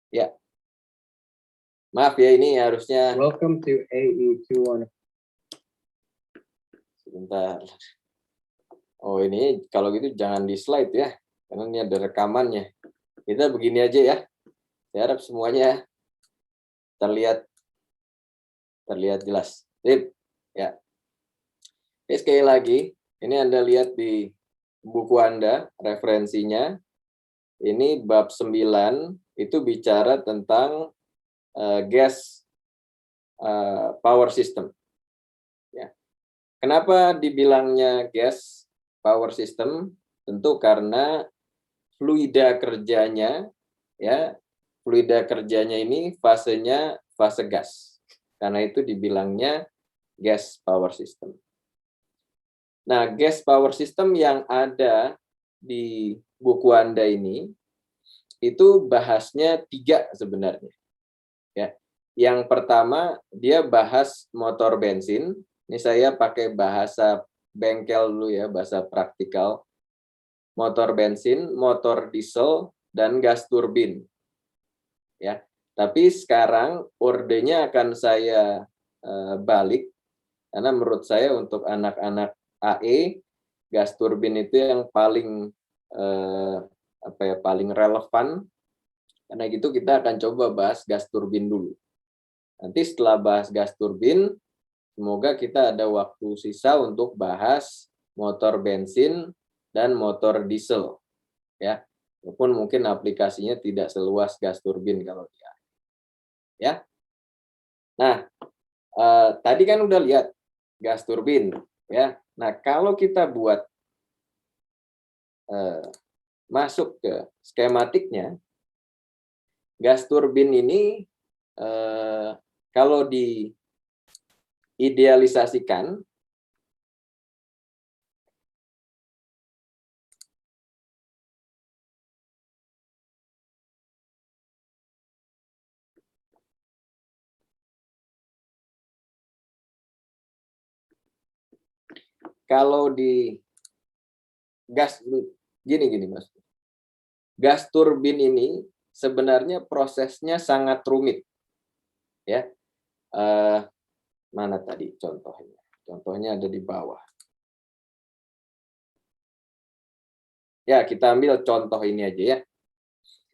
Ya, maaf ya, ini harusnya Welcome to AE21. sebentar. Oh, ini kalau gitu jangan di slide ya, karena ini ada rekamannya. Kita begini aja ya. Saya harap semuanya terlihat jelas. Sip. Ya. Oke, sekali lagi, ini Anda lihat di buku Anda, referensinya. Ini bab 9 itu bicara tentang gas power system. Ya. Kenapa dibilangnya gas power system? Tentu karena fluida kerjanya, ya, fluida kerjanya ini fasenya fase gas. Karena itu dibilangnya gas power system. Nah, gas power system yang ada di buku Anda ini itu bahasnya 3 sebenarnya. Ya. Yang pertama dia bahas motor bensin. Ini saya pakai bahasa bengkel dulu ya, bahasa praktikal. Motor bensin, motor diesel, dan gas turbin. Ya. Tapi sekarang ordernya akan saya balik karena menurut saya untuk anak-anak AE gas turbin itu yang paling paling relevan. Karena gitu kita akan coba bahas gas turbin dulu. Nanti setelah bahas gas turbin, semoga kita ada waktu sisa untuk bahas motor bensin dan motor diesel. Ya, walaupun mungkin aplikasinya tidak seluas gas turbin kalau dia. Ya. Nah, tadi kan udah lihat gas turbin, ya. Nah, kalau kita buat masuk ke skematiknya, gas turbin ini kalau diidealisasikan, kalau di gas gini Mas. Gas turbin ini sebenarnya prosesnya sangat rumit. Ya. Mana tadi contohnya? Contohnya ada di bawah. Ya, kita ambil contoh ini aja ya.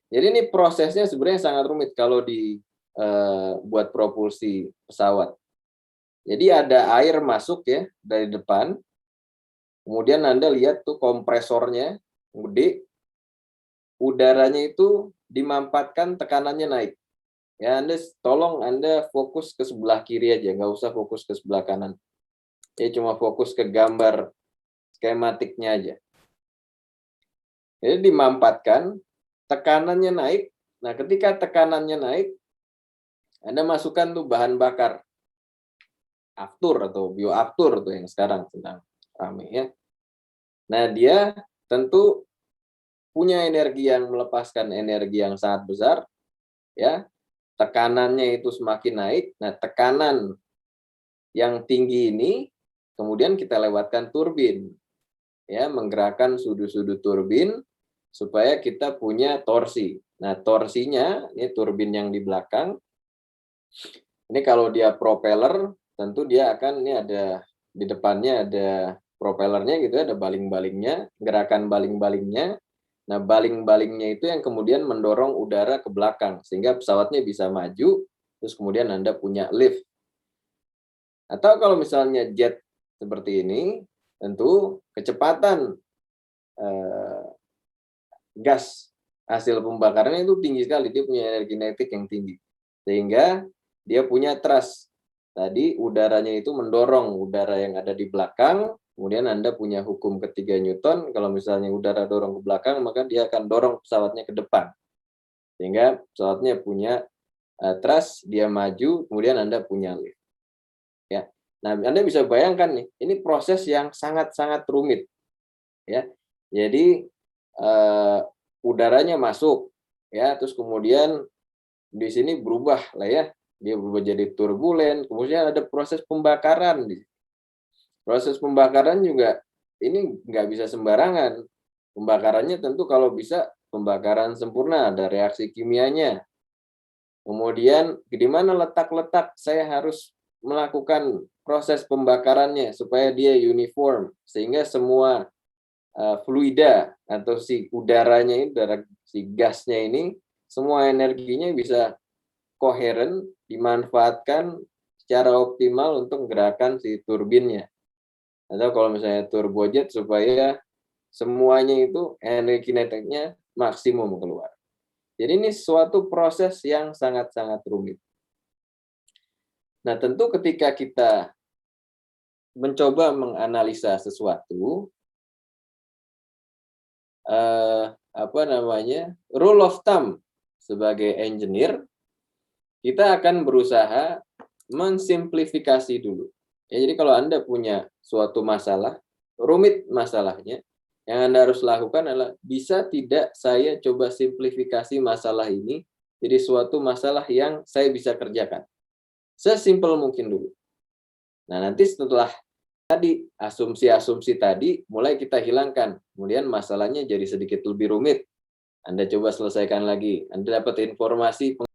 Jadi ini prosesnya sebenarnya sangat rumit kalau buat propulsi pesawat. Jadi ada air masuk ya dari depan. Kemudian Anda lihat tuh kompresornya gede. Udaranya itu dimampatkan, tekanannya naik. Ya, tolong Anda fokus ke sebelah kiri aja, nggak usah fokus ke sebelah kanan. Ya, cuma fokus ke gambar skematiknya aja. Jadi dimampatkan, tekanannya naik. Nah, ketika tekanannya naik, Anda masukkan tuh bahan bakar aftur atau bioaftur tuh yang sekarang sedang ramai ya. Nah, dia tentu punya energi yang melepaskan energi yang sangat besar ya. Tekanannya itu semakin naik. Nah, tekanan yang tinggi ini kemudian kita lewatkan turbin ya, menggerakkan sudut-sudut turbin supaya kita punya torsi. Nah, torsinya ini turbin yang di belakang. Ini kalau dia propeller, tentu dia akan ini ada di depannya ada propellernya gitu, ada baling-balingnya, gerakan baling-balingnya. Nah, baling-balingnya itu yang kemudian mendorong udara ke belakang sehingga pesawatnya bisa maju, terus kemudian Anda punya lift. Atau kalau misalnya jet seperti ini, tentu kecepatan gas hasil pembakarannya itu tinggi sekali, dia punya energi kinetik yang tinggi. Sehingga dia punya thrust. Tadi udaranya itu mendorong udara yang ada di belakang, kemudian Anda punya hukum ketiga Newton, kalau misalnya udara dorong ke belakang, maka dia akan dorong pesawatnya ke depan. Sehingga pesawatnya punya thrust, dia maju, kemudian Anda punya lift. Ya. Nah, Anda bisa bayangkan nih, ini proses yang sangat-sangat rumit. Ya. Jadi udaranya masuk, ya, terus kemudian di sini berubah lah ya, dia berubah jadi turbulen, kemudian ada proses pembakaran. Proses pembakaran juga ini nggak bisa sembarangan. Pembakarannya tentu kalau bisa pembakaran sempurna, ada reaksi kimianya. Kemudian di mana letak-letak saya harus melakukan proses pembakarannya supaya dia uniform, sehingga semua fluida atau si udaranya ini, si gasnya ini, semua energinya bisa koheren, dimanfaatkan secara optimal untuk gerakan si turbinnya. Atau kalau misalnya turbojet, supaya semuanya itu energi kinetiknya maksimum keluar. Jadi ini suatu proses yang sangat-sangat rumit. Nah, tentu ketika kita mencoba menganalisa sesuatu, rule of thumb sebagai engineer, kita akan berusaha mensimplifikasi dulu. Ya, jadi kalau Anda punya suatu masalah, rumit masalahnya, yang Anda harus lakukan adalah, bisa tidak saya coba simplifikasi masalah ini jadi suatu masalah yang saya bisa kerjakan. Sesimpel mungkin dulu. Nah, nanti setelah tadi asumsi-asumsi tadi mulai kita hilangkan, kemudian masalahnya jadi sedikit lebih rumit. Anda coba selesaikan lagi. Anda dapat informasi